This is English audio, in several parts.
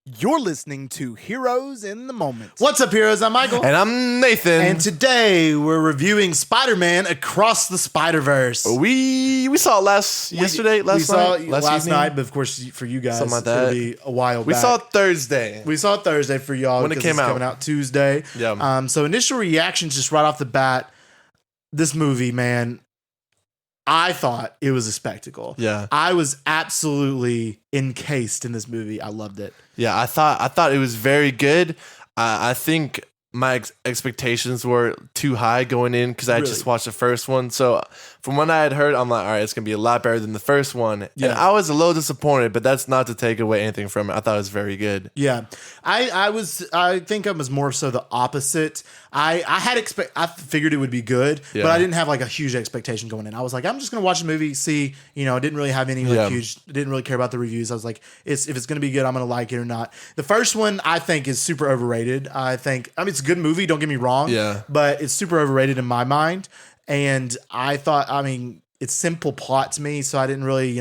You're listening to Heroes in the Moment. What's up, heroes? I'm Michael. And I'm Nathan. And today we're reviewing Spider-Man Across the Spider-Verse. We saw it last night? Last night, but of course for you guys, something like that. It'll be a while back. We saw it Thursday. We saw it Thursday for y'all when it came it's out. coming out Tuesday. Yeah. So initial reactions just right off the bat, this movie, man, I thought it was a spectacle. Yeah. I was absolutely encased in this movie. I loved it. Yeah, I thought it was very good. I think my expectations were too high going in because I just watched the first one. So from what I had heard, I'm like, all right, it's gonna be a lot better than the first one. Yeah. And I was a little disappointed, but that's not to take away anything from it. I thought it was very good. Yeah, I think I was more so the opposite. I figured it would be good, but I didn't have like a huge expectation going in. I was like, I'm just gonna watch the movie, see. I didn't really have any didn't really care about the reviews. I was like, if it's gonna be good, I'm gonna like it or not. The first one I think is super overrated. I mean, it's a good movie. Don't get me wrong. Yeah, but it's super overrated in my mind. And I thought, it's simple plot to me, so I didn't really,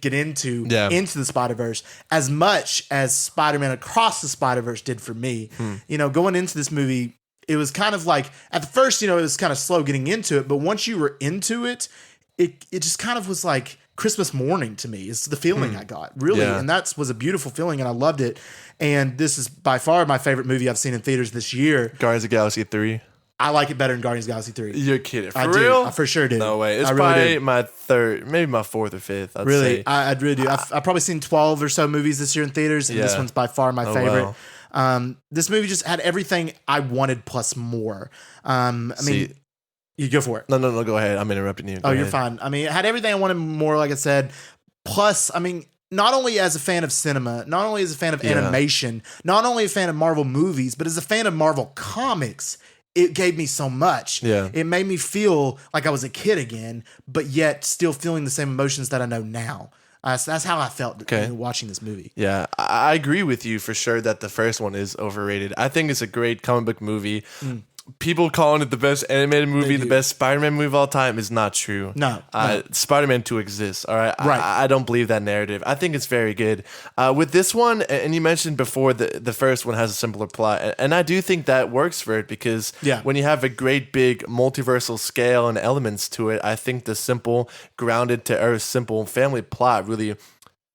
get into the Spider-Verse as much as Spider-Man Across the Spider-Verse did for me. Going into this movie, it was kind of like at the first, it was kind of slow getting into it, but once you were into it, it just kind of was like Christmas morning to me. It's the feeling I got, really, and that was a beautiful feeling, and I loved it. And this is by far my favorite movie I've seen in theaters this year. Guardians of the Galaxy 3. I like it better than Guardians of the Galaxy 3. You're kidding. For I real? do. I for sure do. No way. It's I probably really my third, maybe my fourth or fifth. I'd really? say. I really do. I've probably seen 12 or so movies this year in theaters, and this one's by far my favorite. Wow. This movie just had everything I wanted plus more. You go for it. No, go ahead. I'm interrupting you. You're fine. It had everything I wanted more, like I said. Plus, not only as a fan of cinema, not only as a fan of animation, not only a fan of Marvel movies, but as a fan of Marvel comics, it gave me so much. Yeah. It made me feel like I was a kid again, but yet still feeling the same emotions that I know now. So that's how I felt watching this movie. Yeah, I agree with you for sure that the first one is overrated. I think it's a great comic book movie. People calling it the best animated movie, the best Spider-Man movie of all time is not true. No. Spider-Man 2 exists, all right? Right. I don't believe that narrative. I think it's very good. With this one, and you mentioned before the first one has a simpler plot, and I do think that works for it because when you have a great big multiversal scale and elements to it, I think the simple, grounded to earth, simple family plot really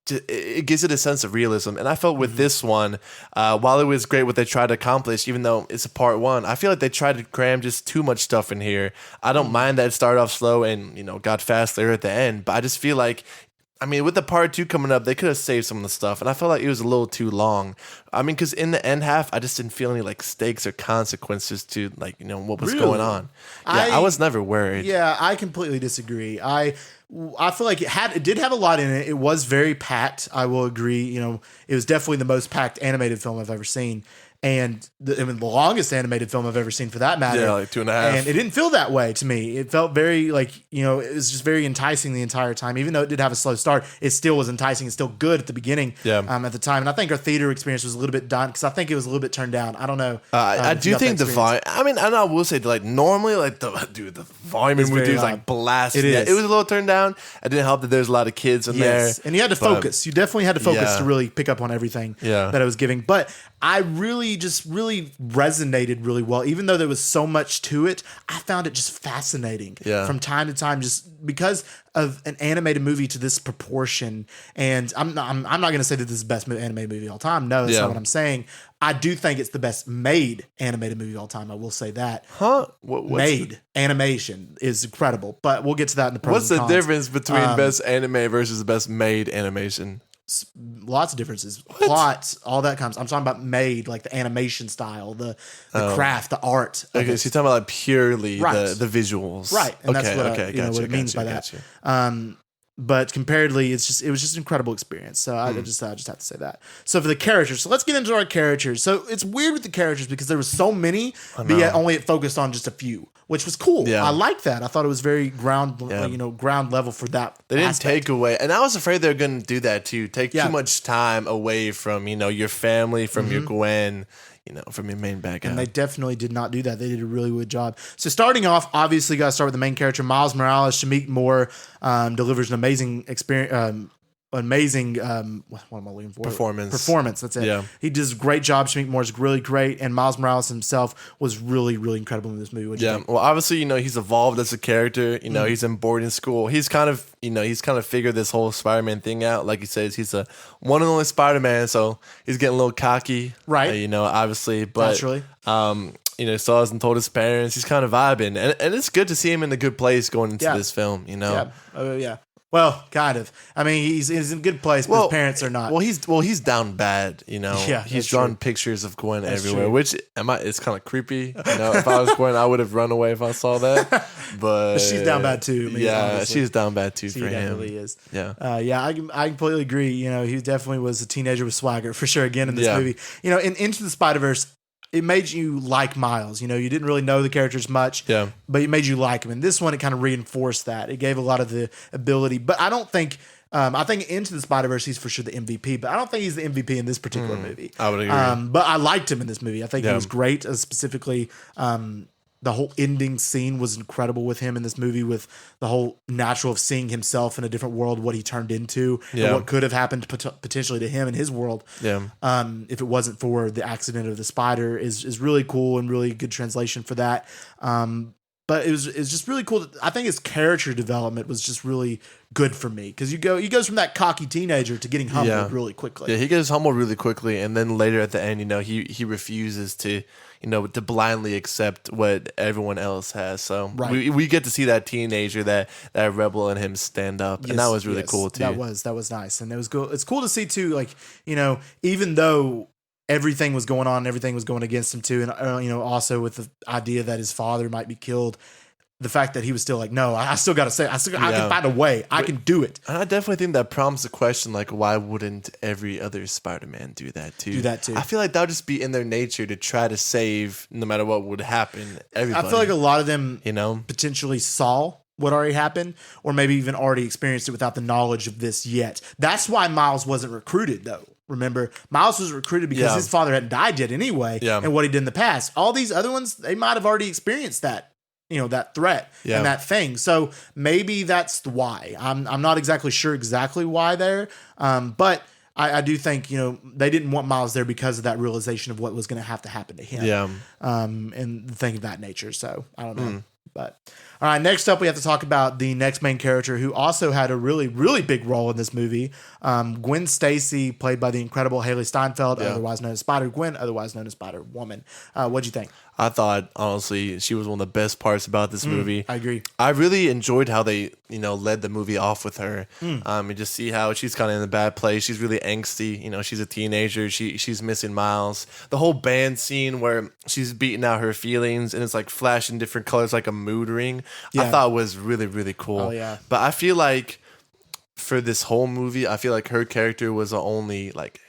it gives it a sense of realism. And I felt with this one, while it was great what they tried to accomplish, even though it's a part one, I feel like they tried to cram just too much stuff in here. I don't mind that it started off slow and, got fast there at the end, but I just feel like, with the part two coming up, they could have saved some of the stuff, and I felt like it was a little too long. Because in the end half, I just didn't feel any stakes or consequences to what was going on. I was never worried. Yeah, I completely disagree. I feel like it did have a lot in it. It was very packed. I will agree. It was definitely the most packed animated film I've ever seen. And the longest animated film I've ever seen, for that matter. Yeah, 2.5. And it didn't feel that way to me. It felt very it was just very enticing the entire time. Even though it did have a slow start, it still was enticing. It's still good at the beginning. At the time, and I think our theater experience was a little bit done because I think it was a little bit turned down. I don't know. I do think the volume. And I will say normally the volume in movies blasted. It was a little turned down. It didn't help that there's a lot of kids in there. And you had to focus. You definitely had to focus to really pick up on everything that I was giving. But I really resonated really well. Even though there was so much to it, I found it just fascinating from time to time, just because of an animated movie to this proportion. And I'm not going to say that this is the best animated movie of all time. No, that's not what I'm saying. I do think it's the best made animated movie of all time. I will say that. Made animation is incredible, but we'll get to that in the pros What's and the cons. Difference between best anime versus the best made animation? Lots of differences. Plots, all that comes. I'm talking about made, like the animation style, the craft, the art. Okay, so you're talking about purely the visuals, right? And that's what what it means by that. But comparatively, it was just an incredible experience. So I just have to say that. So for the characters, so let's get into our characters. So it's weird with the characters because there was so many, but yet only it focused on just a few, which was cool. Yeah. I like that. I thought it was very ground level for that. They didn't take away, and I was afraid they were going to do that too. Take too much time away from your family, from your Gwen. From your main bad guy. And they definitely did not do that. They did a really good job. So starting off, obviously, got to start with the main character, Miles Morales. Shamik Moore delivers an amazing experience, amazing what am I looking for? Performance. That's it. Yeah. He does a great job. Shamik Moore's really great, and Miles Morales himself was really, really incredible in this movie. What'd you think? Well, obviously, he's evolved as a character. He's in boarding school. He's kind of figured this whole Spider-Man thing out. Like he says, he's a one and only Spider-Man, so he's getting a little cocky, right? Obviously, but naturally. Still hasn't told his parents. He's kind of vibing, and it's good to see him in a good place going into this film. Yeah. Oh yeah. Well, kind of. I mean, he's in a good place, but his parents are not. He's down bad. Yeah, he's drawn pictures of Gwen everywhere, which it's kind of creepy. If I was Gwen, I would have run away if I saw that. But she's down bad too. Honestly. She's down bad too for him. Definitely is. Yeah. I completely agree. He definitely was a teenager with swagger for sure. Again in this movie, in Into the Spider-Verse, it made you like Miles. You didn't really know the characters much, but it made you like him. And this one, it kind of reinforced that. It gave a lot of the ability. But I don't think, I think Into the Spider-Verse, he's for sure the MVP, but I don't think he's the MVP in this particular movie. I would agree. But I liked him in this movie. I think he was great, specifically the whole ending scene was incredible with him in this movie, with the whole natural of seeing himself in a different world, what he turned into, and what could have happened potentially to him in his world. If it wasn't for the accident of the spider is really cool and really good translation for that. But it's just really cool. I think his character development was just really good for me because he goes from that cocky teenager to getting humbled really quickly. Yeah, he gets humbled really quickly, and then later at the end, he refuses to to blindly accept what everyone else has. So we get to see that teenager, that rebel in him stand up, and that was really cool too. That was nice, and it was cool. It's cool to see too, like even though everything was going on, everything was going against him too, and also with the idea that his father might be killed. The fact that he was still like, no, I still got to say, I can find a way. I can do it. And I definitely think that prompts the question, like, why wouldn't every other Spider-Man do that too? I feel like that would just be in their nature to try to save, no matter what would happen, everybody. I feel like a lot of them, potentially saw what already happened, or maybe even already experienced it without the knowledge of this yet. That's why Miles wasn't recruited, though. Remember, Miles was recruited because his father hadn't died yet anyway, and what he did in the past. All these other ones, they might have already experienced that. That threat and that thing. So maybe that's why. I'm not exactly sure why there. But I do think, they didn't want Miles there because of that realization of what was going to have to happen to him. Yeah. And things of that nature. So I don't know. But all right, next up, we have to talk about the next main character who also had a really, really big role in this movie. Gwen Stacy, played by the incredible Haley Steinfeld, otherwise known as Spider-Gwen, otherwise known as Spider-Woman. What'd you think? I thought, honestly, she was one of the best parts about this movie. I agree. I really enjoyed how they, led the movie off with her. And just see how she's kind of in a bad place. She's really angsty. She's a teenager. She's missing Miles. The whole band scene where she's beating out her feelings and it's like flashing different colors like a mood ring. I thought was really, really cool. Oh, yeah. But I feel like for this whole movie, I feel like her character was the only like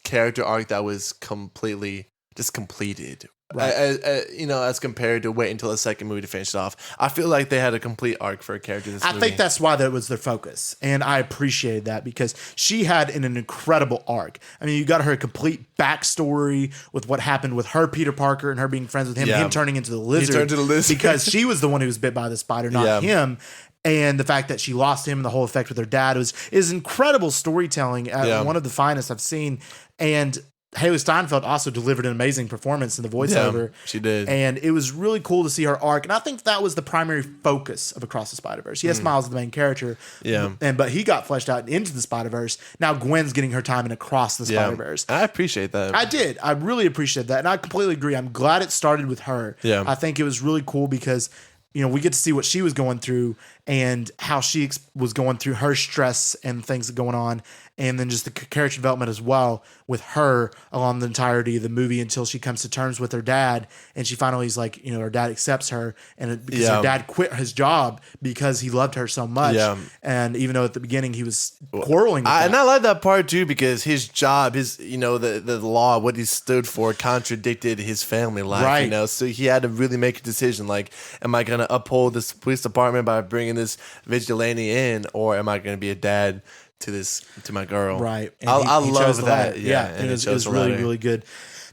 character arc that was completely just completed. Right. As compared to wait until the second movie to finish it off. I feel like they had a complete arc for a character this movie. I think that's why that was their focus. And I appreciated that because she had an incredible arc. I mean, you got her complete backstory with what happened with her, Peter Parker, and her being friends with him turning into the lizard. He turned into the lizard. Because she was the one who was bit by the spider, not him. And the fact that she lost him and the whole effect with her dad is incredible storytelling. One of the finest I've seen. And Haley Steinfeld also delivered an amazing performance in the voiceover. She did. And it was really cool to see her arc. And I think that was the primary focus of Across the Spider-Verse. Yes, Miles is the main character. But he got fleshed out into the Spider-Verse. Now Gwen's getting her time in Across the Spider-Verse. I appreciate that. I did. I really appreciate that. And I completely agree. I'm glad it started with her. I think it was really cool because we get to see what she was going through and how she was going through her stress and things going on. And then just the character development as well with her along the entirety of the movie until she comes to terms with her dad. And she finally is like, her dad accepts her. And because her dad quit his job because he loved her so much. And even though at the beginning he was quarreling with and I like that part too because his job, the law, what he stood for contradicted his family life. Right. So he had to really make a decision like, am I going to uphold this police department by bringing this vigilante in or am I going to be a dad to my girl? Right. And I love that. And it was really, really good.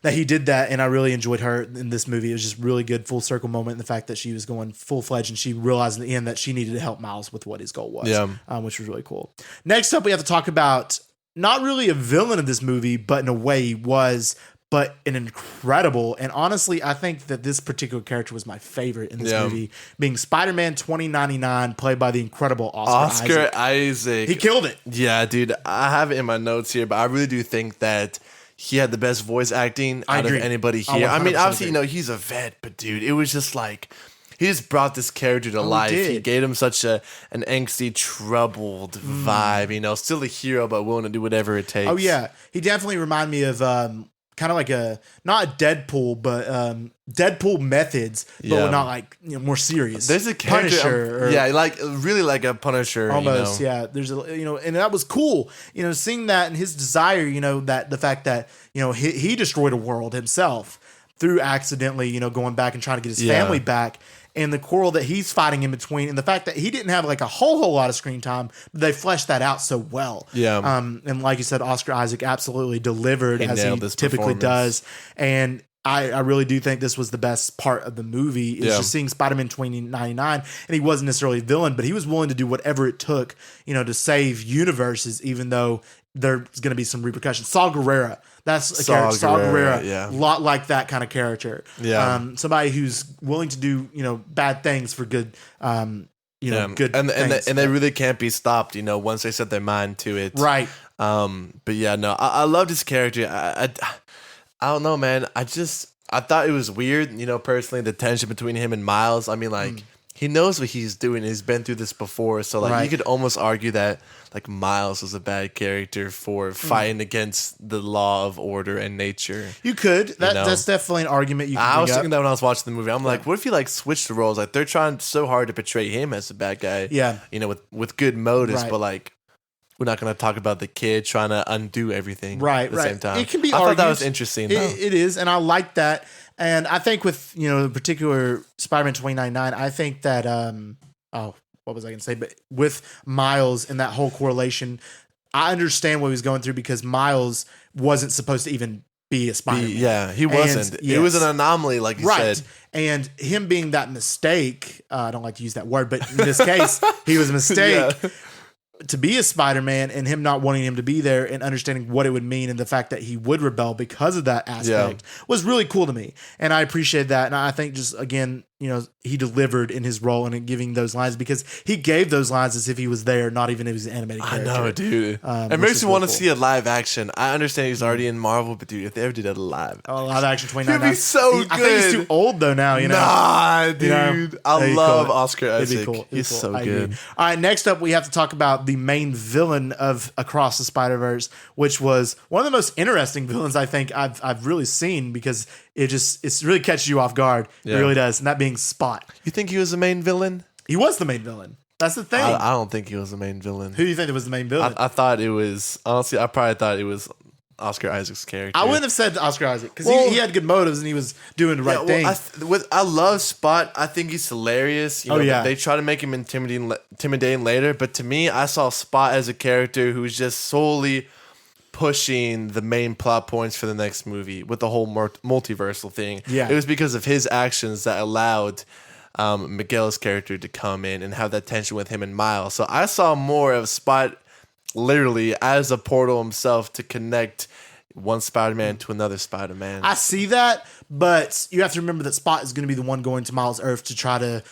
that he did that, and I really enjoyed her in this movie. It was just really good full circle moment, and the fact that she was going full fledged and she realized in the end that she needed to help Miles with what his goal was, which was really cool. Next up, we have to talk about not really a villain of this movie, but in a way he was, but an incredible. And honestly, I think that this particular character was my favorite in this movie, being Spider-Man 2099, played by the incredible Oscar Isaac. He killed it. Yeah, dude. I have it in my notes here, but I really do think that he had the best voice acting out of anybody here. I mean, obviously, he's a vet, but dude, it was just like, he just brought this character to life. He gave him such an angsty, troubled vibe, still a hero, but willing to do whatever it takes. Oh, yeah. He definitely reminded me of kind of like not a Deadpool, but Deadpool methods, but not like more serious. There's a character, Punisher, really like a Punisher. Almost, yeah. There's and that was cool. Seeing that and his desire. That the fact that he destroyed a world himself through accidentally, going back and trying to get his family back. And the quarrel that he's fighting in between, and the fact that he didn't have like a whole lot of screen time, but they fleshed that out so well. Yeah. And like you said, Oscar Isaac absolutely delivered as he typically does. And I really do think this was the best part of the movie is just seeing Spider-Man 2099, and he wasn't necessarily a villain, but he was willing to do whatever it took, to save universes, even though there's going to be some repercussions. Saw Gerrera. That's a character. Saw Gerrera. A lot like that kind of character. Yeah. Somebody who's willing to do, bad things for good, good and things. They really can't be stopped, once they set their mind to it. Right. But yeah, no, I loved his character. I don't know, man. I thought it was weird, personally, the tension between him and Miles. I mean, he knows what he's doing. He's been through this before. So, you could almost argue that, Miles was a bad character for fighting against the law of order and nature. You could. That's definitely an argument you can I was thinking that when I was watching the movie. I'm like, what if you, switched the roles? They're trying so hard to portray him as a bad guy. Yeah. With good motives, but, we're not going to talk about the kid trying to undo everything at the same time. It can be I argued. thought that was interesting, though. It is, and I like that. And I think with, the particular Spider-Man 2099, I think that, what was I going to say? But with Miles and that whole correlation, I understand what he was going through because Miles wasn't supposed to even be a Spider-Man. He wasn't. It was an anomaly, like you said. And him being that mistake, I don't like to use that word, but in this case, he was a mistake. To be a Spider-Man and him not wanting him to be there and understanding what it would mean and the fact that he would rebel because of that aspect was really cool to me. And I appreciate that. And I think just, again, he delivered in his role and in giving those lines because he gave those lines as if he was there, not even if he was an animated character. I know, dude. It makes me want to see a live action. I understand he's already in Marvel, but dude, if they ever did a live action 29, he'd be so good. I think he's too old though now, Nah, dude. I love Oscar Isaac. Cool. He's so good. All right, next up we have to talk about the main villain of Across the Spider-Verse, which was one of the most interesting villains I think I've really seen because it really catches you off guard. It really does. And that being Spot. You think he was the main villain? He was the main villain. That's the thing. I don't think he was the main villain. Who do you think was the main villain? I thought it was, honestly, I probably thought it was Oscar Isaac's character. I wouldn't have said Oscar Isaac because he had good motives and he was doing the right thing. I love Spot. I think he's hilarious. They try to make him intimidating later, but to me, I saw Spot as a character who's just solely pushing the main plot points for the next movie with the whole multiversal thing. Yeah. It was because of his actions that allowed Miguel's character to come in and have that tension with him and Miles. So I saw more of Spot literally as a portal himself to connect one Spider-Man to another Spider-Man. I see that, but you have to remember that Spot is going to be the one going to Miles' Earth to try to,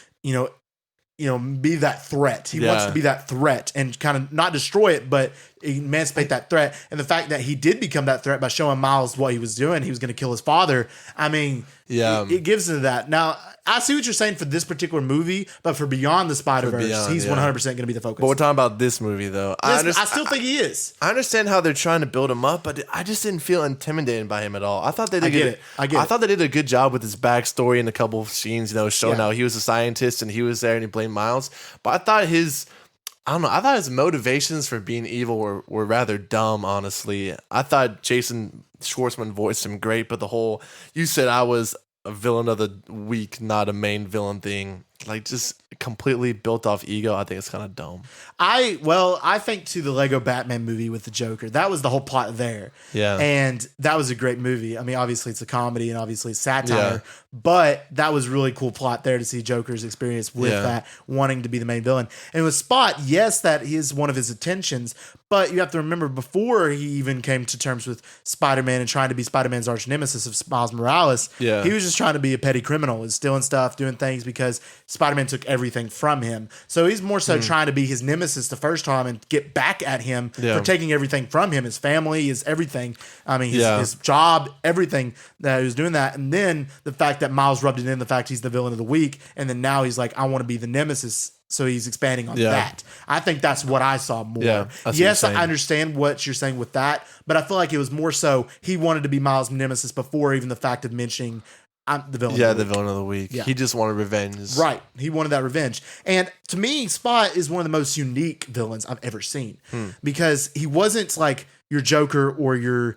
be that threat. He wants to be that threat and kind of not destroy it, but emancipate that threat. And the fact that he did become that threat by showing Miles what he was doing, he was going to kill his father. I mean, it gives into that. Now, I see what you're saying for this particular movie, but for Beyond the Spider-Verse, he's 100% going to be the focus. But we're talking about this movie, though. I still think he is. I understand how they're trying to build him up, but I just didn't feel intimidated by him at all. I thought they did I thought they did a good job with his backstory in a couple of scenes, showing how he was a scientist and he was there and he blamed Miles. But I thought his motivations for being evil were rather dumb, honestly. I thought Jason Schwartzman voiced him great, but the whole, you said I was a villain of the week, not a main villain thing. like just completely built off ego, I think it's kind of dumb. I think to the Lego Batman movie with the Joker, that was the whole plot there. Yeah. And that was a great movie. I mean, obviously it's a comedy and obviously it's satire, but that was really cool plot there to see Joker's experience with that, wanting to be the main villain. And with Spot, yes, that is one of his intentions, but you have to remember before he even came to terms with Spider-Man and trying to be Spider-Man's arch nemesis of Miles Morales, he was just trying to be a petty criminal and stealing stuff, doing things because Spider-Man took everything from him. So he's more so trying to be his nemesis the first time and get back at him for taking everything from him, his family, his everything. I mean, his job, everything that he was doing that. And then the fact that Miles rubbed it in, the fact he's the villain of the week. And then now he's like, I want to be the nemesis. So he's expanding on that. I think that's what I saw more. Yeah, yes, I understand what you're saying with that, but I feel like it was more so he wanted to be Miles' nemesis before even the fact of mentioning I'm the villain. Yeah, the villain of the week. Yeah. He just wanted revenge. Right. He wanted that revenge. And to me, Spot is one of the most unique villains I've ever seen because he wasn't like your Joker or your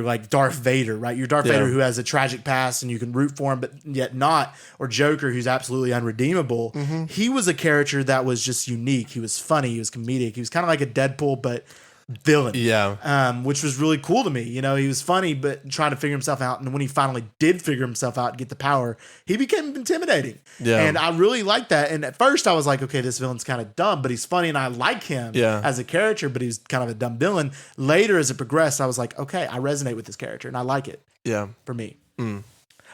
like Darth Vader, right? Your Darth Vader who has a tragic past and you can root for him, but yet not. Or Joker who's absolutely unredeemable. He was a character that was just unique. He was funny. He was comedic. He was kind of like a Deadpool, but villain. Which was really cool to me. You know, he was funny, but trying to figure himself out. And when he finally did figure himself out and get the power, he became intimidating. And I really liked that. And at first I was like, okay, this villain's kind of dumb, but he's funny and I like him as a character, but he's kind of a dumb villain. Later, as it progressed, I was like, okay, I resonate with this character and I like it. For me.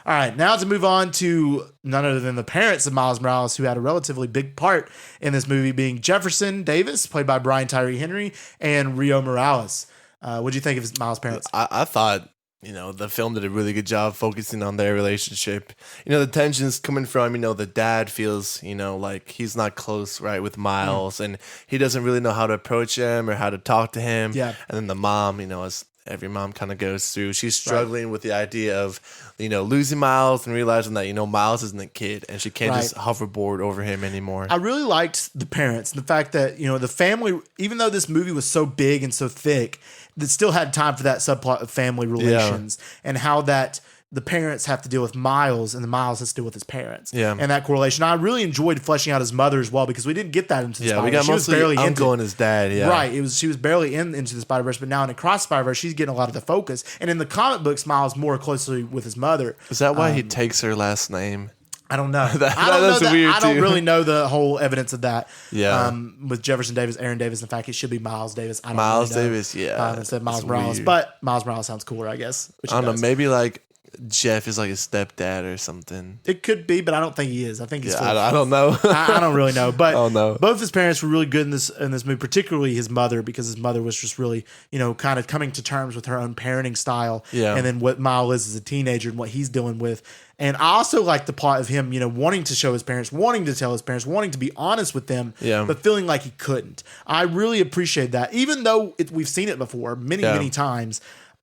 All right, now to move on to none other than the parents of Miles Morales, who had a relatively big part in this movie, being Jefferson Davis, played by Brian Tyree Henry, and Rio Morales. What do you think of Miles' parents? I thought, you know, the film did a really good job focusing on their relationship. You know, the tensions coming from, you know, the dad feels, you know, like he's not close, right, with Miles, and he doesn't really know how to approach him or how to talk to him. And then the mom, you know, as every mom kind of goes through, she's struggling with the idea of, you know, losing Miles and realizing that, you know, Miles isn't a kid and she can't just hoverboard over him anymore. I really liked the parents and the fact that, you know, the family, even though this movie was so big and so thick, that still had time for that subplot of family relations and how that the parents have to deal with Miles and the Miles has to deal with his parents. And that correlation. I really enjoyed fleshing out his mother as well because we didn't get that into the Spider-Verse. We got she mostly was barely uncle and his dad. Right. She was barely into the Spider-Verse, but now in Across Spider-Verse, she's getting a lot of the focus. And in the comic books, Miles more closely with his mother. Is that why he takes her last name? I don't know. That's weird I don't really know the whole evidence of that. With Jefferson Davis, Aaron Davis, in fact, it should be Miles Davis. I don't Miles really know. Davis, instead of Miles Morales. Weird. But Miles Morales sounds cooler, I guess. I don't know. Maybe like Jeff is like his stepdad or something. It could be, but I don't think he is. I think he's. I don't know. I don't really know, but both his parents were really good in this movie, particularly his mother, because his mother was just really, you know, kind of coming to terms with her own parenting style, and then what Miles is as a teenager and what he's dealing with. And I also like the plot of him, you know, wanting to show his parents, wanting to tell his parents, wanting to be honest with them, but feeling like he couldn't. I really appreciate that, even though we've seen it before many times.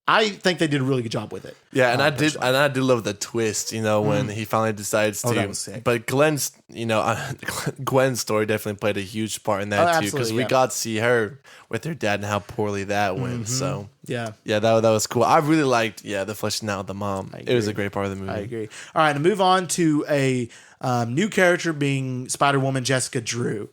I think they did a really good job with it. Yeah, and I did love the twist, you know, when he finally decides to. That was sick. But Gwen's story definitely played a huge part in that too, because we got to see her with her dad and how poorly that went. So that was cool. I really liked the fleshing out of the mom. It was a great part of the movie. I agree. All right, to move on to a new character being Spider-Woman Jessica Drew.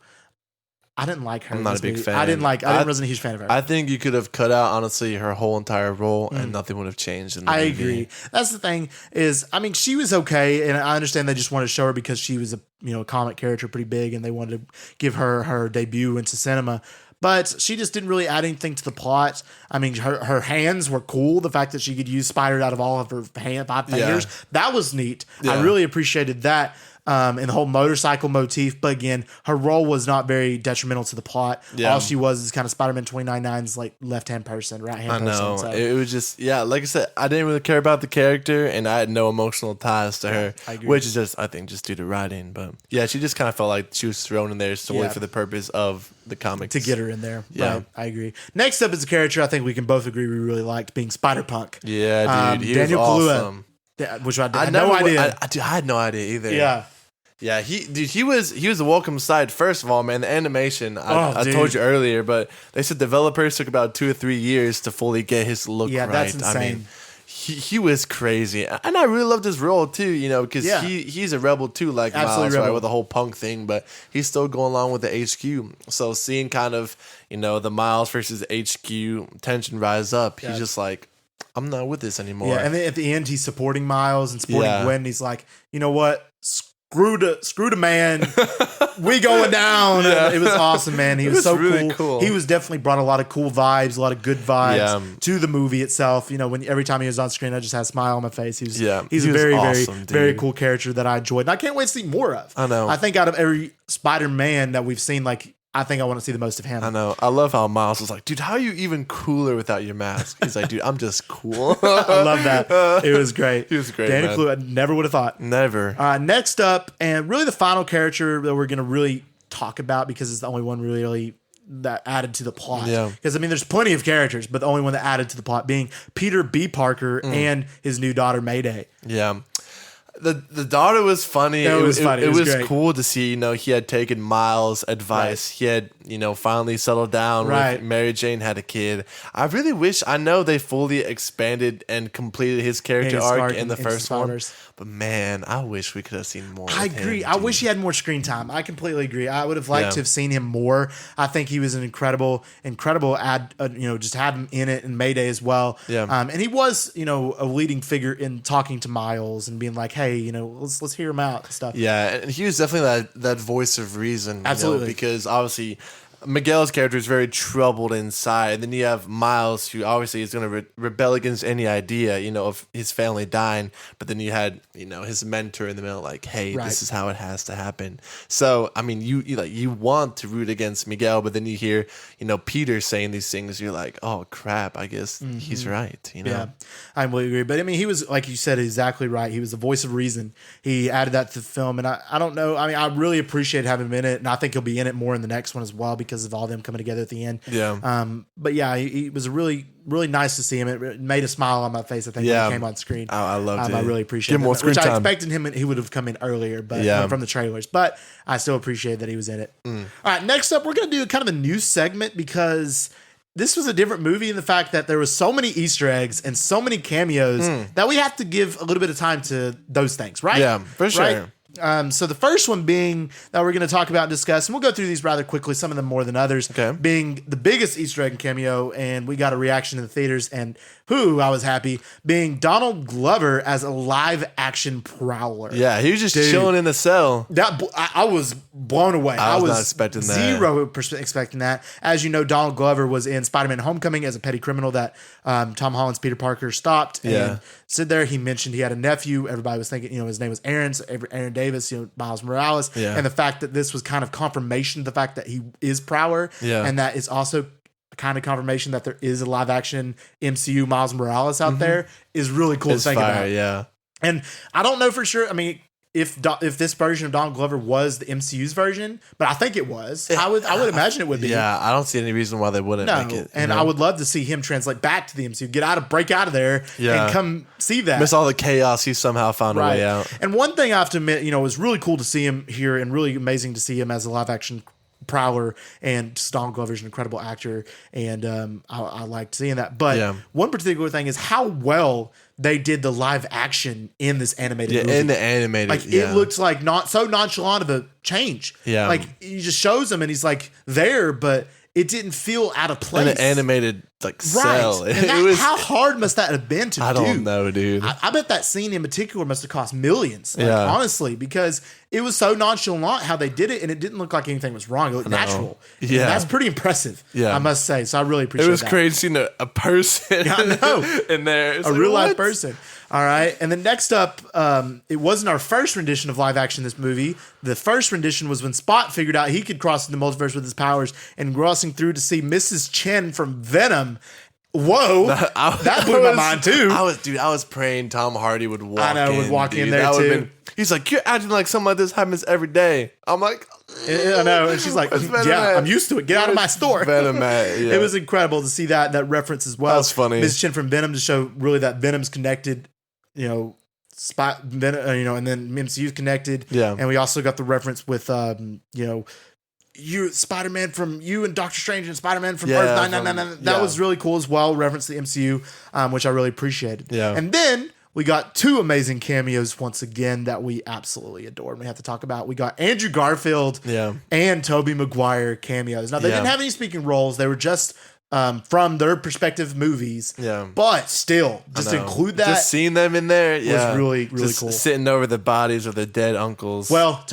I didn't like her. I'm not a big fan. I wasn't a huge fan of her. I think you could have cut out, honestly, her whole entire role and nothing would have changed in the movie. Agree. That's the thing is, I mean, she was okay. And I understand they just wanted to show her because she was a comic character pretty big and they wanted to give her debut into cinema. But she just didn't really add anything to the plot. I mean, her hands were cool. The fact that she could use spider out of all of her 5 fingers, that was neat. I really appreciated that. And the whole motorcycle motif. But again, her role was not very detrimental to the plot. All she was is kind of Spider-Man 299's like left-hand person, right-hand person. I know. It was just, like I said, I didn't really care about the character and I had no emotional ties to her, which is just, I think, just due to writing. But she just kind of felt like she was thrown in there solely for the purpose of the comics. To get her in there. Yeah. Right. I agree. Next up is a character I think we can both agree we really liked, being Spider-Punk. Yeah, dude. He Daniel was awesome. Kaluuya. Which I had no idea. I had no idea either. Yeah. Yeah, he was a welcome sight. First of all, man, the animation, I told you earlier, but they said developers took about 2 or 3 years to fully get his look right. That's insane. I mean, he was crazy, and I really loved his role too. You know, because he's a rebel too, like Miles, right, with the whole punk thing, but he's still going along with the HQ. So seeing kind of the Miles versus HQ tension rise up, he's just like, I'm not with this anymore. Yeah, and then at the end, he's supporting Miles and supporting Gwen. And he's like, you know what? Screw the man. We going down. Yeah. It was awesome, man. He was so really cool. He was definitely brought a lot of cool vibes, a lot of good vibes to the movie itself. You know, when every time he was on screen, I just had a smile on my face. He's a very, awesome, very cool character that I enjoyed. And I can't wait to see more of. I know. I think out of every Spider-Man that we've seen, like, I think I want to see the most of him. I know. I love how Miles was like, dude, how are you even cooler without your mask? He's like, dude, I'm just cool. I love that. It was great. He was great, Daniel Kaluuya, I never would have thought. Never. Next up, and really the final character that we're going to really talk about because it's the only one really that added to the plot. Yeah. Because, I mean, there's plenty of characters, but the only one that added to the plot being Peter B. Parker and his new daughter, Mayday. Yeah. The daughter was funny. It was funny. It was cool to see, he had taken Miles' advice. Right. He had, finally settled down. Right. With Mary Jane, had a kid. I really wish, I know they fully expanded and completed his character arc in the first one. But man, I wish we could have seen more. I agree. I wish he had more screen time. I completely agree. I would have liked to have seen him more. I think he was an incredible ad. Just had him in it in Mayday as well. Yeah. And he was, a leading figure in talking to Miles and being like, hey, let's hear him out and stuff. Yeah, and he was definitely that voice of reason. Absolutely, because obviously Miguel's character is very troubled inside. And then you have Miles, who obviously is going to rebel against any idea, of his family dying. But then you had, his mentor in the middle, like, hey, this is how it has to happen. So, I mean, you want to root against Miguel, but then you hear, Peter saying these things. You're like, oh, crap, I guess he's right. Yeah, I completely agree. But I mean, he was, like you said, exactly right. He was the voice of reason. He added that to the film. And I don't know. I mean, I really appreciate having him in it. And I think he'll be in it more in the next one as well because of all them coming together at the end. Yeah. But yeah, he was really, really nice to see him. It made a smile on my face, I think, when he came on screen. I loved it. I really appreciate it. Which I expected him, he would have come in earlier, but from the trailers. But I still appreciate that he was in it. All right, next up, we're going to do kind of a new segment because this was a different movie in the fact that there was so many Easter eggs and so many cameos that we have to give a little bit of time to those things, right? Yeah, for sure. Right? So the first one being that we're going to talk about and discuss, and we'll go through these rather quickly, some of them more than others, being the biggest Easter egg and cameo, and we got a reaction in the theaters, and I was happy, being Donald Glover as a live action Prowler. Yeah, he was just chilling in the cell. I was blown away. I was not expecting that. Zero expecting that. As you know, Donald Glover was in Spider-Man Homecoming as a petty criminal that Tom Holland's Peter Parker stopped and stood there. He mentioned he had a nephew. Everybody was thinking, his name was Aaron, so Aaron Davis, Miles Morales. Yeah. And the fact that this was kind of confirmation of the fact that he is Prowler. Yeah. And that is also kind of confirmation that there is a live action MCU Miles Morales out there is really cool to think about. Yeah. And I don't know for sure. I mean, if this version of Donald Glover was the MCU's version, but I think it was. I would imagine it would be. Yeah, I don't see any reason why they wouldn't make it. And I would love to see him translate back to the MCU, break out of there, and come see that. Miss all the chaos, he somehow found a way out. And one thing I have to admit, it was really cool to see him here, and really amazing to see him as a live action Prowler, and Donald Glover's an incredible actor, and I liked seeing that. But one particular thing is how well they did the live action in this animated movie. In the animated, it looks like not so nonchalant of a change. Yeah, like he just shows him and he's like there, but it didn't feel out of place. In an animated cell. And how hard must that have been to do? I don't know, dude. I bet that scene in particular must have cost millions. Honestly, because it was so nonchalant how they did it, and it didn't look like anything was wrong. It looked natural. Yeah, and that's pretty impressive. Yeah, I must say. So I really appreciate it. It was crazy seeing a person. In there, it's a real life person. All right, and then next up, it wasn't our first rendition of live action in this movie. The first rendition was when Spot figured out he could cross the multiverse with his powers and crossing through to see Mrs. Chen from Venom. Whoa, that blew my mind too. I was praying Tom Hardy would walk in there too. He's like, you're acting like something like this happens every day. I'm like, I know. And she's like, I'm used to it. Get out of my store. It was incredible to see that reference as well. That's funny. Mrs. Chen from Venom to show really that Venom's connected, Spot, Venom, and then MCU's connected. Yeah. And we also got the reference with, you Spider-Man from you and Doctor Strange and Spider-Man from Earth 999. That was really cool as well. Reference the MCU, which I really appreciated. Yeah. And then we got two amazing cameos once again that we absolutely adored. We have to talk about. We got Andrew Garfield and Tobey Maguire cameos. Now, they didn't have any speaking roles. They were just from their perspective movies. Yeah. But still, just to include that. Just seeing them in there was really, really just cool. Sitting over the bodies of their dead uncles. Well,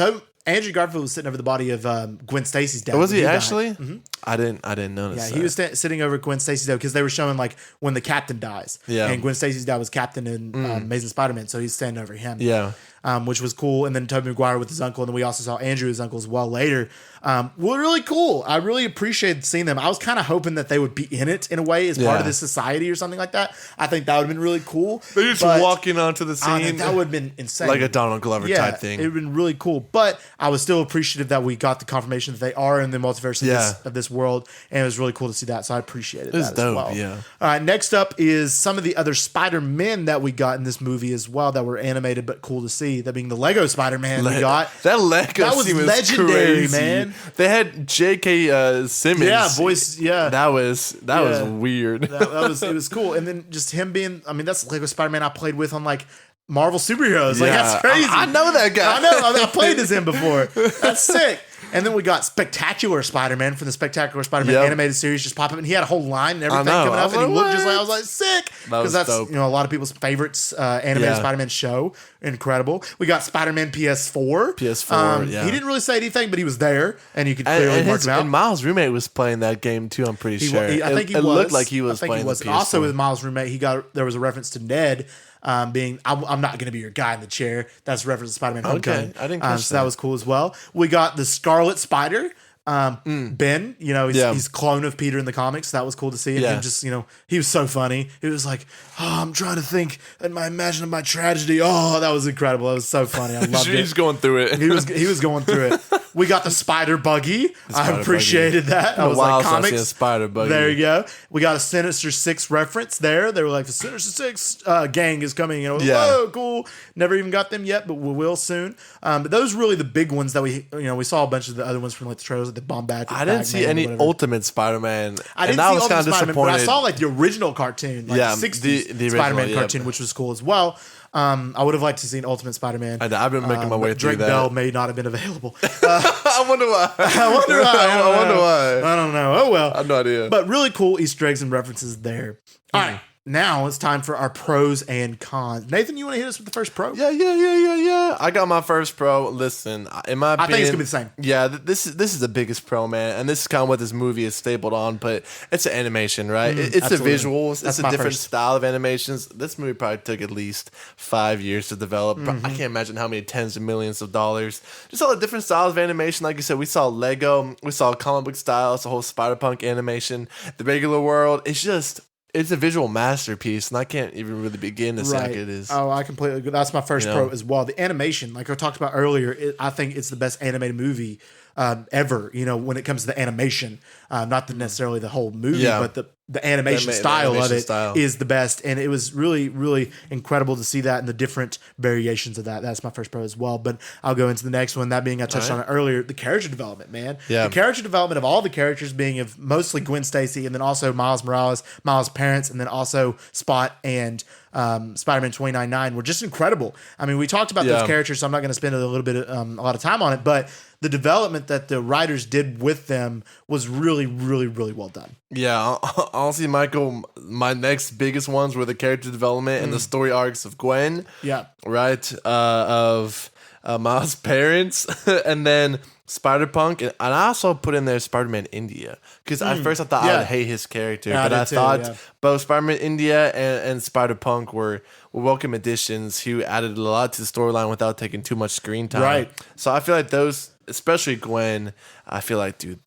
Andrew Garfield was sitting over the body of Gwen Stacy's dad. Was he actually? Mm-hmm. I didn't notice. Yeah, that. he was sitting over Gwen Stacy's dad because they were showing like when the captain dies. Yeah, and Gwen Stacy's dad was captain in Amazing Spider-Man, so he's standing over him. Yeah, which was cool. And then Tobey Maguire with his uncle, and then we also saw Andrew, his uncle, as well later. Were really cool. I really appreciated seeing them. I was kind of hoping that they would be in it in a way as part of this society or something like that. I think that would have been really cool. They're just walking onto the scene. That would have been insane. Like a Donald Glover type thing. It would have been really cool. But I was still appreciative that we got the confirmation that they are in the multiverse of this world. And it was really cool to see that. So I appreciated that dope, as well. Yeah. All right, next up is some of the other Spider-Men that we got in this movie as well that were animated but cool to see. That being the Lego Spider-Man we got. That Lego was scene was legendary, crazy. Man. They had J.K. Simmons. Yeah, voice. Yeah, that was weird. It was cool. And then just him being. I mean, that's Lego Spider-Man I played with on like Marvel superheroes. Like that's crazy. I know that guy. I know. I played as him before. That's sick. And then we got Spectacular Spider-Man from the Spectacular Spider-Man animated series just pop up, and he had a whole line and everything coming up, and he looked just like, I was like, sick, because that's dope. A lot of people's favorites animated Spider-Man show. Incredible. We got Spider-Man PS4. He didn't really say anything, but he was there, and you could clearly mark him out. And Miles' roommate was playing that game too. I'm pretty sure. I think he was. It looked like he was playing. The PS4. Also, with Miles' roommate, there was a reference to Ned. Being, I'm not going to be your guy in the chair. That's a reference to Spider-Man Homecoming. I didn't catch so that was cool as well. We got the Scarlet Spider, Ben. He's clone of Peter in the comics. So that was cool to see. And him just, he was so funny. He was like, I'm trying to think and imagine my tragedy. Oh, that was incredible. That was so funny. I loved it. He's going through it. He was going through it. We got the Spider Buggy. I appreciated that. I was like, comics. Spider Buggy. There you go. We got a Sinister Six reference there. They were like, the Sinister Six gang is coming. Whoa, cool. Never even got them yet, but we will soon. But those were really the big ones that we saw a bunch of the other ones from like the trailers, like the Bombastic. I didn't see any Ultimate Spider-Man. I didn't see Ultimate Spider-Man, but I saw like the original cartoon, like the 60s the Spider-Man cartoon, which was cool as well. I would have liked to see an Ultimate Spider-Man. I've been making my way through Drake that. Bell may not have been available. I wonder why. I wonder why. I don't know. Oh, well. I have no idea. But really cool Easter eggs and references there. All right. Now it's time for our pros and cons. Nathan, you want to hit us with the first pro? Yeah. I got my first pro. Listen, in my opinion, I think it's gonna be the same. Yeah, this is the biggest pro, man, and this is kind of what this movie is stapled on. But it's an animation, right? It's the visuals. It's a different style of animations. This movie probably took at least 5 years to develop. I can't imagine how many tens of millions of dollars. Just all the different styles of animation. Like you said, we saw Lego, we saw comic book style. It's a whole Spider-Punk animation. The regular world. It's a visual masterpiece, and I can't even really begin to say how good it is. Oh, I completely agree. That's my first pro as well. The animation, like I talked about earlier, I think it's the best animated movie ever, when it comes to the animation. Not necessarily the whole movie, but the animation style of it is the best. And it was really, really incredible to see that and the different variations of that. That's my first pro as well. But I'll go into the next one. That being, I touched on it earlier, the character development, man. Yeah. The character development of all the characters being of mostly Gwen Stacy and then also Miles Morales, Miles' parents, and then also Spot and Spider-Man 2099 were just incredible. I mean, we talked about those characters, so I'm not going to spend a lot of time on it, but the development that the writers did with them was really, really, really well done. Yeah, honestly, Michael, my next biggest ones were the character development and the story arcs of Gwen. Yeah. Right? Of Miles' parents. And then Spider-Punk. And I also put in there Spider-Man India. Because at first I thought I would hate his character. But I thought both Spider-Man India and Spider-Punk were welcome additions who added a lot to the storyline without taking too much screen time. Right. So I feel like those, especially Gwen, I feel like, dude,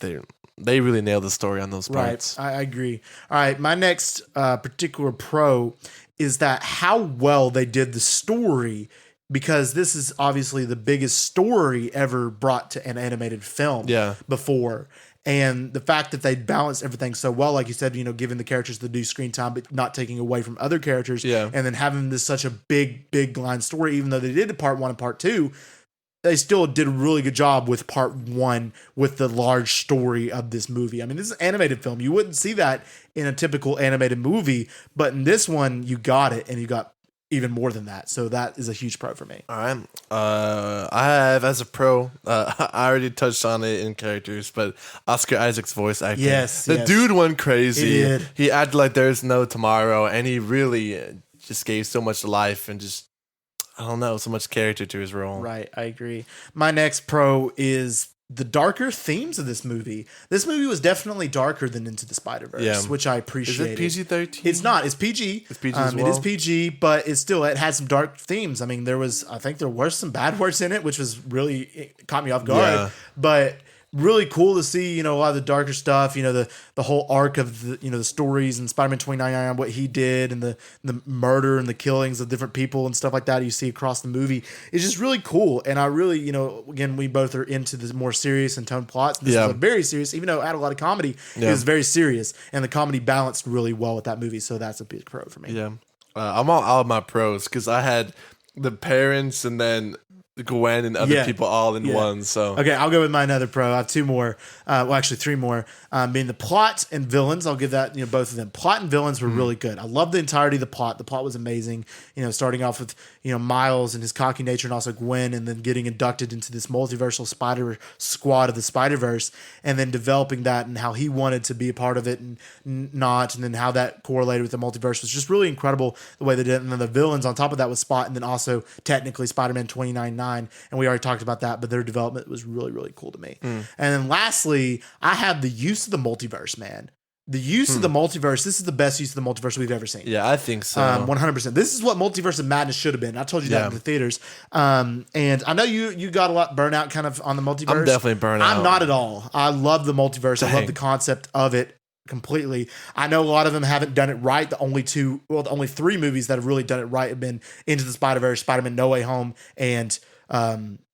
they really nailed the story on those parts. Right. I agree. All right. My next particular pro is that how well they did the story, because this is obviously the biggest story ever brought to an animated film before. And the fact that they balanced everything so well, like you said, giving the characters the due screen time, but not taking away from other characters. Yeah. And then having this such a big line story, even though they did part 1 and part 2, they still did a really good job with part one with the large story of this movie. I mean, this is an animated film. You wouldn't see that in a typical animated movie, but in this one, you got it, and you got even more than that. So that is a huge pro for me. All right. I have, as a pro, I already touched on it in characters, but Oscar Isaac's voice acting. Yes. The dude went crazy. He did. He acted like there's no tomorrow, and he really just gave so much life and just, I don't know, so much character to his role. Right, I agree. My next pro is the darker themes of this movie. This movie was definitely darker than Into the Spider-Verse, which I appreciate. Is it PG-13? It's not. It's PG. It's PG as well. It is PG, but it had some dark themes. I mean, I think there were some bad words in it, which it caught me off guard. Yeah. But really cool to see, a lot of the darker stuff, the whole arc of the stories and Spider-Man 2099, what he did, and the murder and the killings of different people and stuff like that you see across the movie. It's just really cool. And I really, again, we both are into the more serious and tone plots. This is a very serious, even though it had a lot of comedy, it was very serious, and the comedy balanced really well with that movie. So that's a big pro for me. Yeah. I'm all out of my pros because I had the parents and then Gwen and other people all in one. So okay, I'll go with my another pro. I have two more. Actually, three more. Being the plot and villains. I'll give that both of them. Plot and villains were really good. I love the entirety of the plot. The plot was amazing. Starting off with Miles and his cocky nature, and also Gwen, and then getting inducted into this multiversal spider squad of the Spider-Verse, and then developing that and how he wanted to be a part of it and not, and then how that correlated with the multiverse was just really incredible the way they did it. And then the villains on top of that was Spot, and then also technically Spider-Man 2099. And we already talked about that, but their development was really, really cool to me. And then lastly, I have the use of the multiverse, man. The use of the multiverse, this is the best use of the multiverse we've ever seen. Yeah, I think so. 100%. This is what Multiverse of Madness should have been. I told you that in the theaters. And I know you got a lot burnout kind of on the multiverse. I'm definitely burnt out. I'm not at all. I love the multiverse. I love the concept of it completely. I know a lot of them haven't done it right. The only three movies that have really done it right have been Into the Spider-Verse, Spider-Man No Way Home, and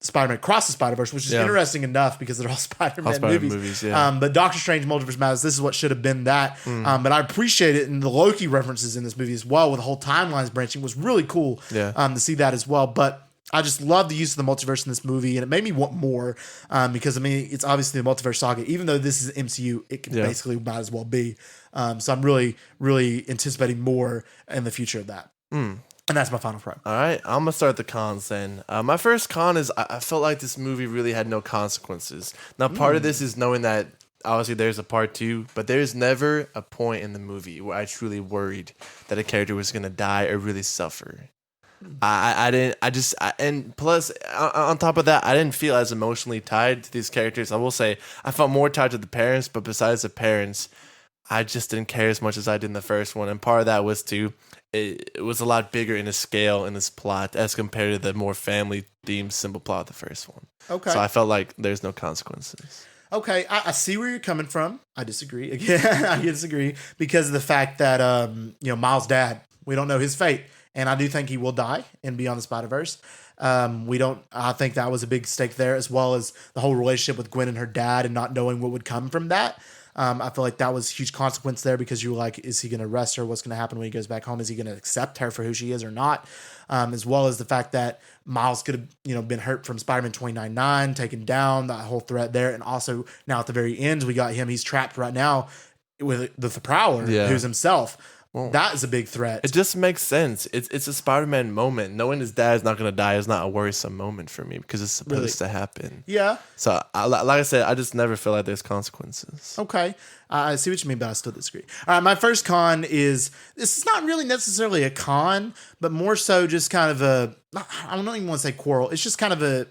Spider-Man Across the Spider-Verse, which is interesting enough because they're all Spider-Man movies. But Doctor Strange Multiverse Madness, this is what should have been that. But I appreciate it, and the Loki references in this movie as well with the whole timelines branching was really cool to see that as well. But I just love the use of the multiverse in this movie, and it made me want more because, it's obviously the multiverse saga. Even though this is MCU, it can basically might as well be. So I'm really, really anticipating more in the future of that. And that's my final pro. All right, I'm gonna start the cons then. My first con is I felt like this movie really had no consequences. Now, part of this is knowing that obviously there's a part two, but there's never a point in the movie where I truly worried that a character was gonna die or really suffer. And plus on top of that, I didn't feel as emotionally tied to these characters. I will say I felt more tied to the parents, but besides the parents, I just didn't care as much as I did in the first one. And part of that was it was a lot bigger in the scale in this plot as compared to the more family themed simple plot of the first one. Okay. So I felt like there's no consequences. Okay, I see where you're coming from. I disagree. Again, I disagree because of the fact that Miles' dad, we don't know his fate, and I do think he will die in Beyond the Spider-Verse. I think that was a big stake there, as well as the whole relationship with Gwen and her dad and not knowing what would come from that. I feel like that was a huge consequence there because you were like, is he going to arrest her? What's going to happen when he goes back home? Is he going to accept her for who she is or not? As well as the fact that Miles could have, been hurt from Spider-Man 2099, taken down, that whole threat there. And also now at the very end, we got him. He's trapped right now with the Prowler, who's himself. Well, that is a big threat. It just makes sense. It's a Spider-Man moment. Knowing his dad is not going to die is not a worrisome moment for me because it's supposed to happen. Yeah. So, like I said, I just never feel like there's consequences. Okay. I see what you mean, but I still disagree. All right, my first con is, this is not really necessarily a con, but more so just kind of I don't even want to say quarrel. It's just kind of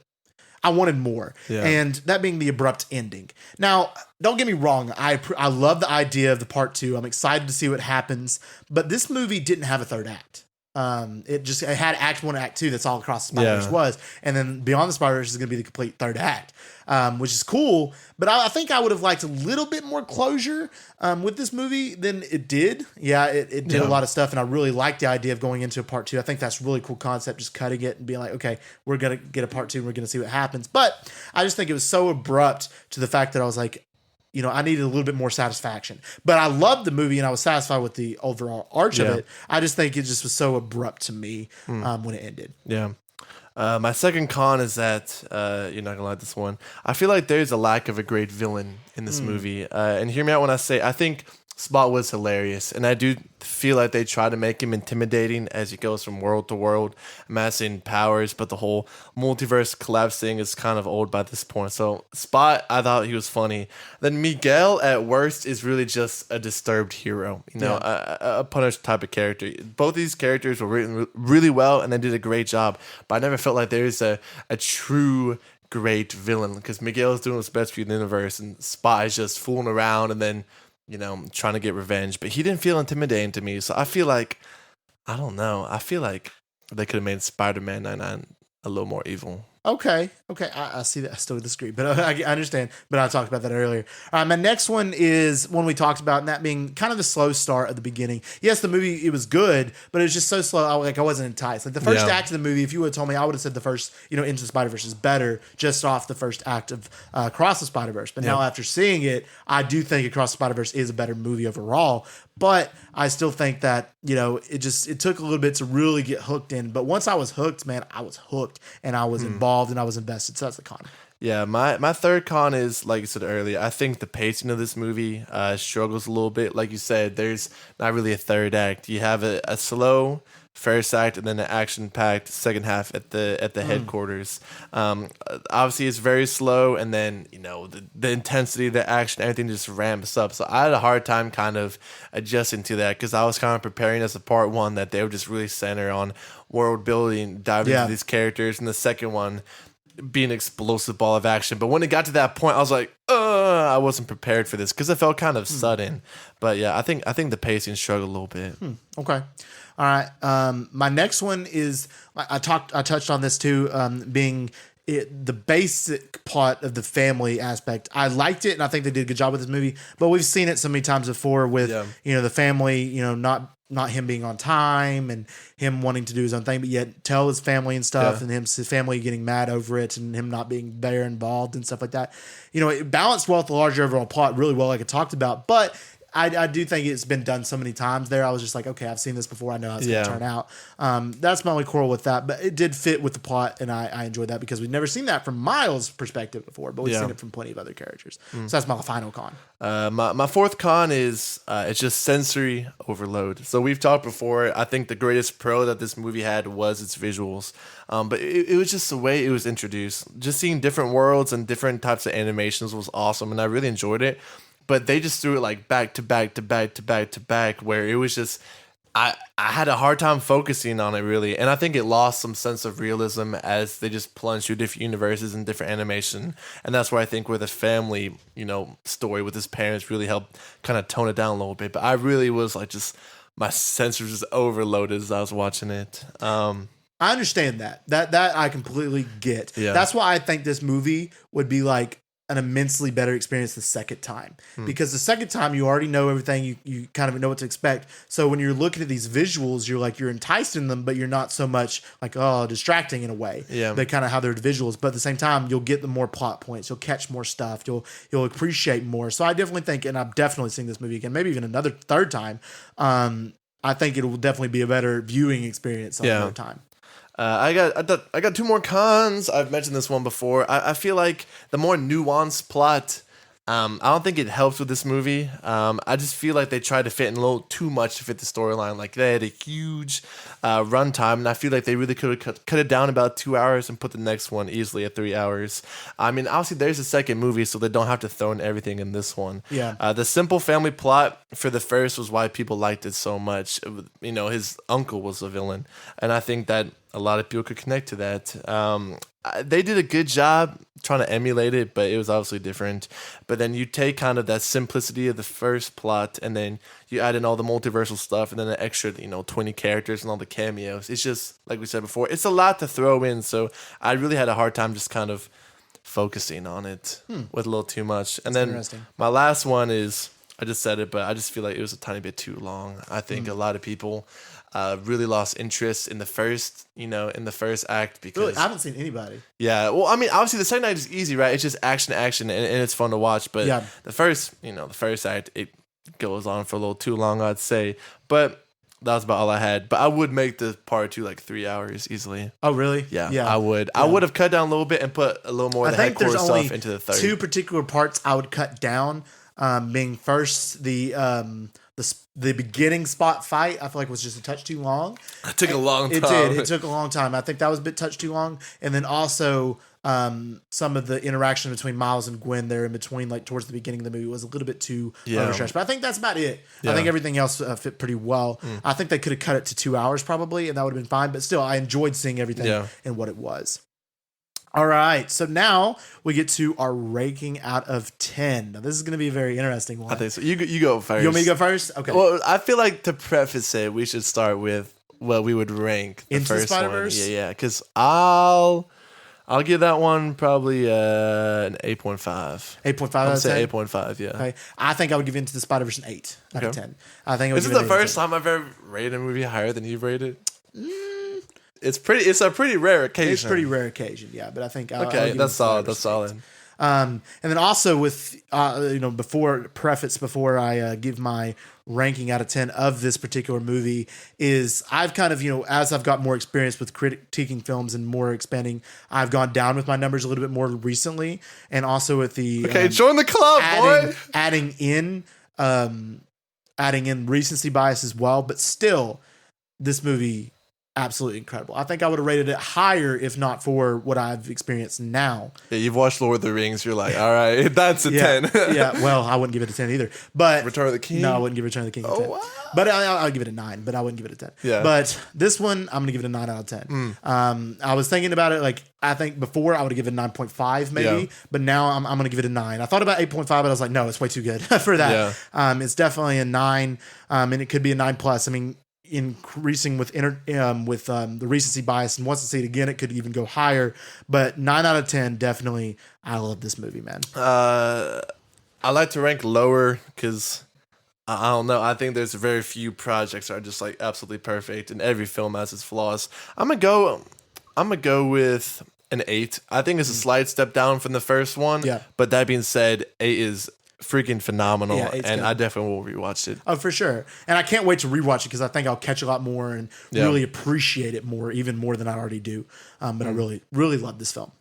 I wanted more. Yeah. And that being the abrupt ending. Now, don't get me wrong. I love the idea of the part two. I'm excited to see what happens. But this movie didn't have a third act. It had act one, act two. That's all Across the Spider-Verse was. And then Beyond the Spider-Verse is going to be the complete third act, which is cool. But I think I would have liked a little bit more closure with this movie than it did. Yeah, it did a lot of stuff. And I really liked the idea of going into a part two. I think that's a really cool concept, just cutting it and being like, okay, we're going to get a part two and we're going to see what happens. But I just think it was so abrupt to the fact that I was like, I needed a little bit more satisfaction. But I loved the movie and I was satisfied with the overall arch of it. I just think it just was so abrupt to me when it ended. Yeah. My second con is that you're not gonna like this one. I feel like there's a lack of a great villain in this movie, and hear me out when I say I think Spot was hilarious, and I do feel like they try to make him intimidating as he goes from world to world, amassing powers. But the whole multiverse collapse thing is kind of old by this point. So Spot, I thought he was funny. Then Miguel, at worst, is really just a disturbed hero. A punished type of character. Both these characters were written really well, and they did a great job. But I never felt like there's a true great villain, because Miguel is doing what's best for the universe, and Spot is just fooling around and then trying to get revenge. But he didn't feel intimidating to me. So I feel like, I don't know. I feel like they could have made Spider-Man 99 a little more evil. Okay. I see that. I still disagree, but I understand. But I talked about that earlier. My next one is one we talked about, and that being kind of the slow start at the beginning. Yes, the movie, it was good, but it was just so slow. I wasn't enticed. Like the first act of the movie, if you would have told me, I would have said the first, Into the Spider-Verse is better just off the first act of Across the Spider-Verse. But now after seeing it, I do think Across the Spider-Verse is a better movie overall. But I still think that, it took a little bit to really get hooked in. But once I was hooked, man, I was hooked, and I was involved, and I was invested. So that's the con. Yeah, my third con is, like you said earlier, I think the pacing of this movie struggles a little bit. Like you said, there's not really a third act. You have a slow first act and then an action-packed second half at the headquarters. Obviously, it's very slow, and then the intensity, the action, everything just ramps up. So I had a hard time kind of adjusting to that, because I was kind of preparing as a part one that they would just really center on world building, diving into these characters, and the second one be an explosive ball of action. But when it got to that point, I was like, I wasn't prepared for this, because it felt kind of sudden. But yeah, I think the pacing struggled a little bit. Okay. All right. My next one is, I touched on this too, being the basic plot of the family aspect. I liked it, and I think they did a good job with this movie, but we've seen it so many times before with, the family, not him being on time and him wanting to do his own thing, but yet tell his family and stuff, and his family getting mad over it, and him not being there involved and stuff like that. It balanced well with the larger overall plot really well, like I talked about, but I do think it's been done so many times there. I was just like, okay, I've seen this before. I know how it's going to turn out. That's my only quarrel with that, but it did fit with the plot, and I enjoyed that, because we've never seen that from Miles' perspective before, but we've seen it from plenty of other characters. So that's my final con. My fourth con is it's just sensory overload. So we've talked before. I think the greatest pro that this movie had was its visuals, but it was just the way it was introduced. Just seeing different worlds and different types of animations was awesome, and I really enjoyed it. But they just threw it like back to back to back to back to back, where it was just, I had a hard time focusing on it, really. And I think it lost some sense of realism as they just plunged through different universes and different animation. And that's where I think where the family, story with his parents really helped kind of tone it down a little bit. But I really was like, just my senses were just overloaded as I was watching it. I understand that I completely get. Yeah. That's why I think this movie would be like an immensely better experience the second time, because the second time you already know everything, you kind of know what to expect. So when you're looking at these visuals, you're enticed in them, but you're not so much like, distracting in a way. Yeah. They kind of how they're visuals, but at the same time, you'll get the more plot points, you'll catch more stuff, you'll appreciate more. So I definitely think, and I've definitely seen this movie again, maybe even another third time. I think it will definitely be a better viewing experience on the third time. I got two more cons. I've mentioned this one before. I feel like the more nuanced plot, I don't think it helps with this movie. I just feel like they tried to fit in a little too much to fit the storyline. Like they had a huge runtime, and I feel like they really could have cut it down about 2 hours and put the next one easily at 3 hours. I mean, obviously there's a second movie, so they don't have to throw in everything in this one. Yeah. The simple family plot for the first was why people liked it so much. His uncle was a villain, and I think that a lot of people could connect to that. They did a good job trying to emulate it, but it was obviously different. But then you take kind of that simplicity of the first plot, and then you add in all the multiversal stuff, and then an extra, 20 characters and all the cameos. It's just, like we said before, it's a lot to throw in. So I really had a hard time just kind of focusing on it with a little too much. And then my last one is, I just said it, but I just feel like it was a tiny bit too long. I think a lot of people really lost interest in the first, act, because really, I haven't seen anybody. Yeah, well, I mean, obviously the second act is easy, right? It's just action, and it's fun to watch. But the first act, it goes on for a little too long, I'd say. But that was about all I had. But I would make the part 2 like 3 hours easily. Oh, really? Yeah, I would. Yeah. I would have cut down a little bit and put a little more of the headcore stuff into the third. Two particular parts I would cut down. Being first the beginning spot fight, I feel like was just a touch too long. It took a long time. It did. It took a long time. I think that was a bit touch too long. And then also some of the interaction between Miles and Gwen there in between, like towards the beginning of the movie, was a little bit too overstretched. But I think that's about it. Yeah. I think everything else fit pretty well. I think they could have cut it to 2 hours probably, and that would have been fine. But still, I enjoyed seeing everything and what it was. All right, so now we get to our ranking out of 10. Now, this is going to be a very interesting one. I think so. You go first. You want me to go first? Okay. Well, I feel like to preface it, we should start with what we would rank the Into first the Spider-Verse? one. Yeah, because I'll give that one probably an 8.5. 8.5 out of 10? Say 8.5, yeah. Okay. I think I would give Into the Spider-Verse an 8 out of 10. I think this is the first time I've ever rated a movie higher than you've rated. It's a pretty rare occasion. It's a pretty rare occasion, yeah. But I think that's solid. That's solid. And then also with before I give my ranking out of 10 of this particular movie is I've kind of as I've got more experience with critiquing films and more expanding, I've gone down with my numbers a little bit more recently, and also with the join the club, boy. Adding in recency bias as well, but still, this movie. Absolutely incredible. I think I would have rated it higher if not for what I've experienced now. Yeah, you've watched Lord of the Rings. You're like, all right, that's a 10. Yeah, well, I wouldn't give it a 10 either. But Return of the King? No, I wouldn't give Return of the King a 10. Wow. But I'll give it a 9, but I wouldn't give it a 10. Yeah. But this one, I'm going to give it a 9 out of 10. I was thinking about it, like, I think before I would have given 9.5 maybe, but now I'm going to give it a 9. I thought about 8.5, but I was like, no, it's way too good for that. Yeah. It's definitely a 9, and it could be a 9 plus. I mean, increasing with the recency bias, and once I see it again, it could even go higher. But 9 out of 10, definitely. I love this movie, man. I like to rank lower because I don't know. I think there's very few projects that are just like absolutely perfect, and every film has its flaws. I'm gonna go with an 8. I think it's a slight step down from the first one. Yeah. But that being said, 8 is freaking phenomenal, and good. I definitely will rewatch it. Oh, for sure. And I can't wait to rewatch it because I think I'll catch a lot more and really appreciate it more, even more than I already do. But I really, really love this film.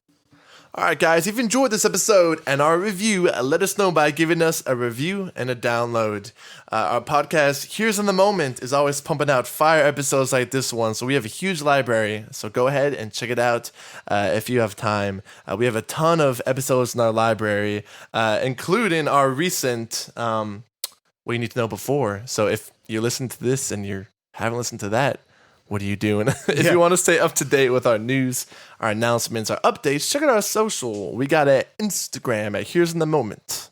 All right, guys, if you enjoyed this episode and our review, let us know by giving us a review and a download. Our podcast, Here's in the Moment, is always pumping out fire episodes like this one, so we have a huge library, so go ahead and check it out if you have time. We have a ton of episodes in our library, including our recent What You Need to Know Before. So if you listen to this and you haven't listened to that, what are you doing? If you want to stay up to date with our news, our announcements, our updates, check out our social. We got an Instagram at Here's in the Moment.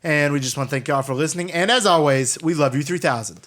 And we just want to thank y'all for listening. And as always, we love you 3000.